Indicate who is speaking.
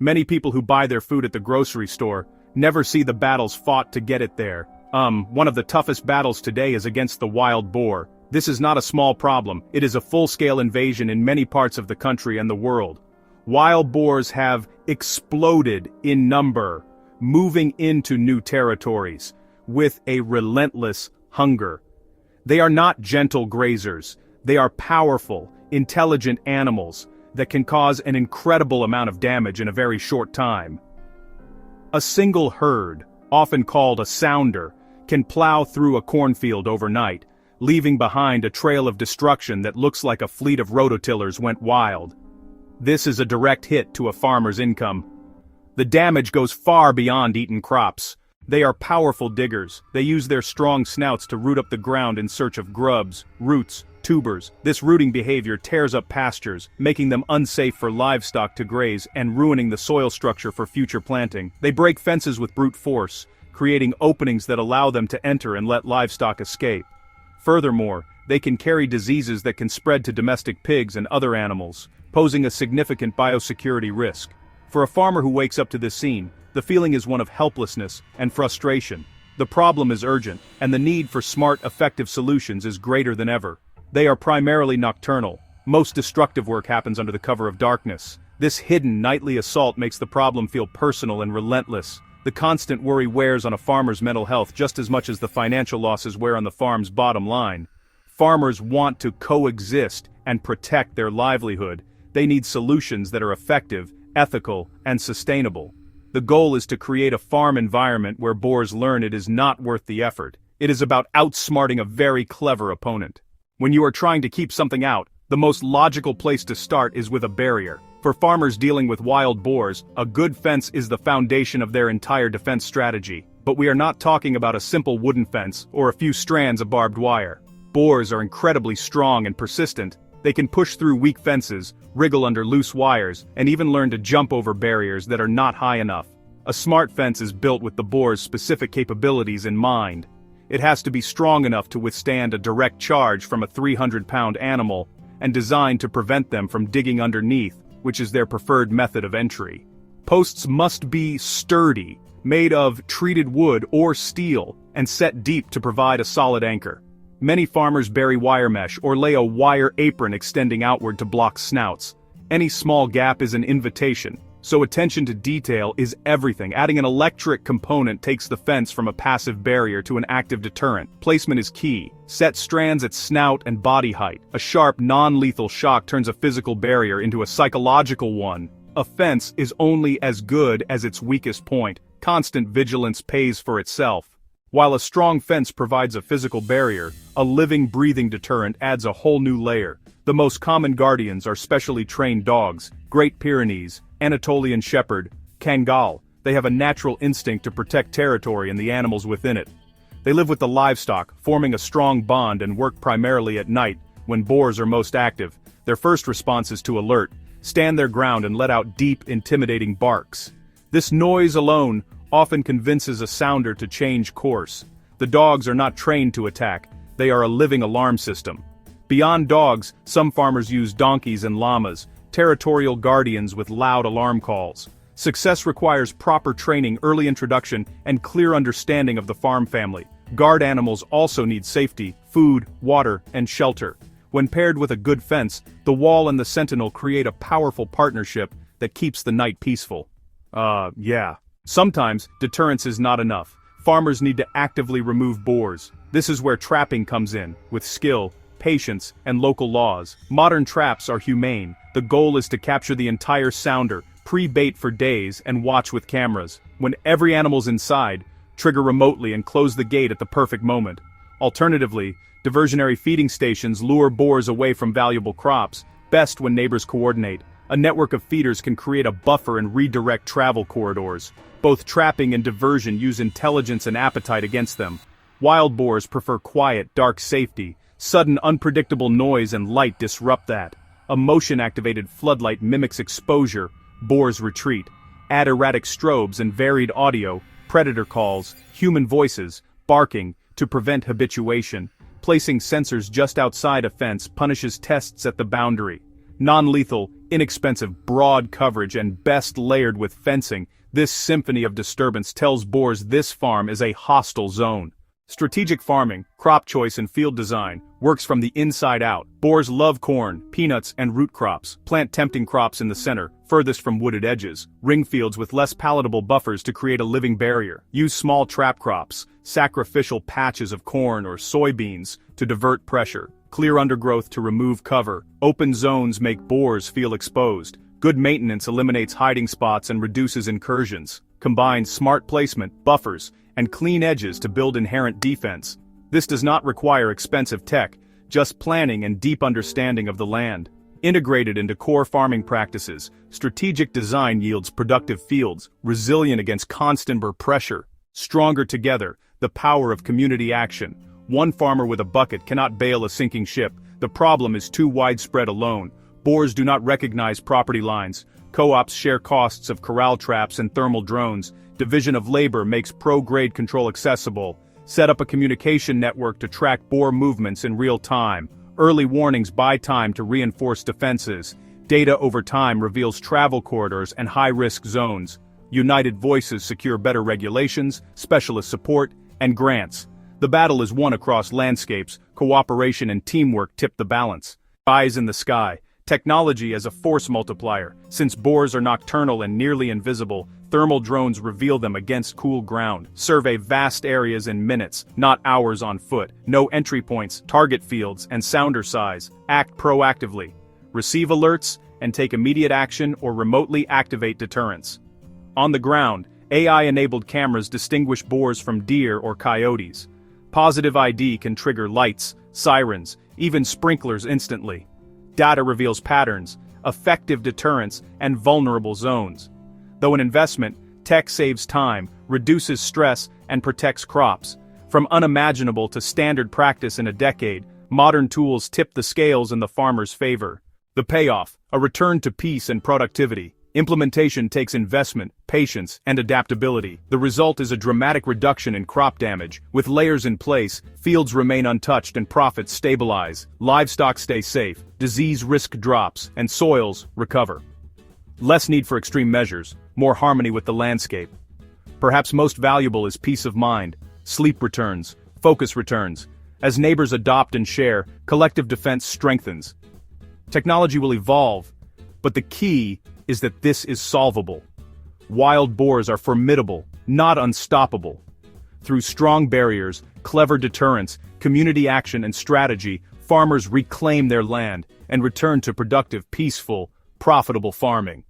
Speaker 1: Many people who buy their food at the grocery store never see the battles fought to get it there. One of the toughest battles today is against the wild boar. This is not a small problem, it is a full-scale invasion in many parts of the country and the world. Wild boars have exploded in number, moving into new territories, with a relentless hunger. They are not gentle grazers, they are powerful, intelligent animals that can cause an incredible amount of damage in a very short time. A single herd, often called a sounder, can plow through a cornfield overnight, leaving behind a trail of destruction that looks like a fleet of rototillers went wild. This is a direct hit to a farmer's income. The damage goes far beyond eaten crops. They are powerful diggers. They use their strong snouts to root up the ground in search of grubs, roots, tubers. This rooting behavior tears up pastures, making them unsafe for livestock to graze and ruining the soil structure for future planting. They break fences with brute force, creating openings that allow them to enter and let livestock escape. Furthermore, they can carry diseases that can spread to domestic pigs and other animals, posing a significant biosecurity risk. For a farmer who wakes up to this scene, the feeling is one of helplessness and frustration. The problem is urgent, and the need for smart, effective solutions is greater than ever. They are primarily nocturnal. Most destructive work happens under the cover of darkness. This hidden nightly assault makes the problem feel personal and relentless. The constant worry wears on a farmer's mental health just as much as the financial losses wear on the farm's bottom line. Farmers want to coexist and protect their livelihood. They need solutions that are effective, ethical, and sustainable. The goal is to create a farm environment where boars learn it is not worth the effort. It is about outsmarting a very clever opponent. When you are trying to keep something out, the most logical place to start is with a barrier. For farmers dealing with wild boars, a good fence is the foundation of their entire defense strategy. But we are not talking about a simple wooden fence or a few strands of barbed wire. Boars are incredibly strong and persistent. They can push through weak fences, wriggle under loose wires, and even learn to jump over barriers that are not high enough. A smart fence is built with the boar's specific capabilities in mind. It has to be strong enough to withstand a direct charge from a 300-pound animal, and designed to prevent them from digging underneath, which is their preferred method of entry. Posts must be sturdy, made of treated wood or steel, and set deep to provide a solid anchor. Many farmers bury wire mesh or lay a wire apron extending outward to block snouts. Any small gap is an invitation, so attention to detail is everything. Adding an electric component takes the fence from a passive barrier to an active deterrent. Placement is key. Set strands at snout and body height. A sharp, non-lethal shock turns a physical barrier into a psychological one. A fence is only as good as its weakest point. Constant vigilance pays for itself. While a strong fence provides a physical barrier, a living, breathing deterrent adds a whole new layer. The most common guardians are specially trained dogs, Great Pyrenees, Anatolian Shepherd, Kangal. They have a natural instinct to protect territory and the animals within it. They live with the livestock, forming a strong bond and work primarily at night, when boars are most active. Their first response is to alert, stand their ground and let out deep, intimidating barks. This noise alone often convinces a sounder to change course. The dogs are not trained to attack, they are a living alarm system. Beyond dogs, some farmers use donkeys and llamas, territorial guardians with loud alarm calls. Success requires proper training, early introduction, and clear understanding of the farm family. Guard animals also need safety, food, water, and shelter. When paired with a good fence, the wall and the sentinel create a powerful partnership that keeps the night peaceful. Sometimes, deterrence is not enough. Farmers need to actively remove boars. This is where trapping comes in, with skill, patience, and local laws. Modern traps are humane. The goal is to capture the entire sounder, pre-bait for days, and watch with cameras. When every animal's inside, trigger remotely and close the gate at the perfect moment. Alternatively, diversionary feeding stations lure boars away from valuable crops, best when neighbors coordinate. A network of feeders can create a buffer and redirect travel corridors. Both trapping and diversion use intelligence and appetite against them. Wild boars prefer quiet, dark safety. Sudden, unpredictable noise and light disrupt that. A motion-activated floodlight mimics exposure. Boars retreat. Add erratic strobes and varied audio, predator calls, human voices, barking, to prevent habituation. Placing sensors just outside a fence punishes tests at the boundary. Non-lethal, inexpensive, broad coverage and best layered with fencing, this symphony of disturbance tells boars this farm is a hostile zone. Strategic farming, crop choice and field design, works from the inside out. Boars love corn, peanuts and root crops. Plant tempting crops in the center, furthest from wooded edges. Ring fields with less palatable buffers to create a living barrier. Use small trap crops, sacrificial patches of corn or soybeans to divert pressure. Clear undergrowth to remove cover. Open zones make boars feel exposed. Good maintenance eliminates hiding spots and reduces incursions. Combine smart placement, buffers, and clean edges to build inherent defense. This does not require expensive tech, just planning and deep understanding of the land. Integrated into core farming practices, strategic design yields productive fields, resilient against constant burr pressure. Stronger together, the power of community action. One farmer with a bucket cannot bail a sinking ship. The problem is too widespread alone. Boars do not recognize property lines. Co-ops share costs of corral traps and thermal drones. Division of labor makes pro-grade control accessible. Set up a communication network to track boar movements in real time. Early warnings buy time to reinforce defenses. Data over time reveals travel corridors and high-risk zones. United voices secure better regulations, specialist support, and grants. The battle is won across landscapes. Cooperation and teamwork tip the balance. Eyes in the sky. Technology as a force multiplier. Since boars are nocturnal and nearly invisible, thermal drones reveal them against cool ground. Survey vast areas in minutes, not hours on foot. Know entry points, target fields, and sounder size. Act proactively. Receive alerts and take immediate action or remotely activate deterrents. On the ground, AI-enabled cameras distinguish boars from deer or coyotes. Positive ID can trigger lights, sirens, even sprinklers instantly. Data reveals patterns, effective deterrents, and vulnerable zones. Though an investment, tech saves time, reduces stress, and protects crops. From unimaginable to standard practice in a decade, modern tools tip the scales in the farmer's favor. The payoff, a return to peace and productivity. Implementation takes investment, patience, and adaptability. The result is a dramatic reduction in crop damage. With layers in place, fields remain untouched and profits stabilize. Livestock stay safe, disease risk drops, and soils recover. Less need for extreme measures, more harmony with the landscape. Perhaps most valuable is peace of mind. Sleep returns, focus returns. As neighbors adopt and share, collective defense strengthens. Technology will evolve, but the key is that this is solvable. Wild boars are formidable, not unstoppable. Through strong barriers, clever deterrents, community action and strategy, farmers reclaim their land and return to productive, peaceful, profitable farming.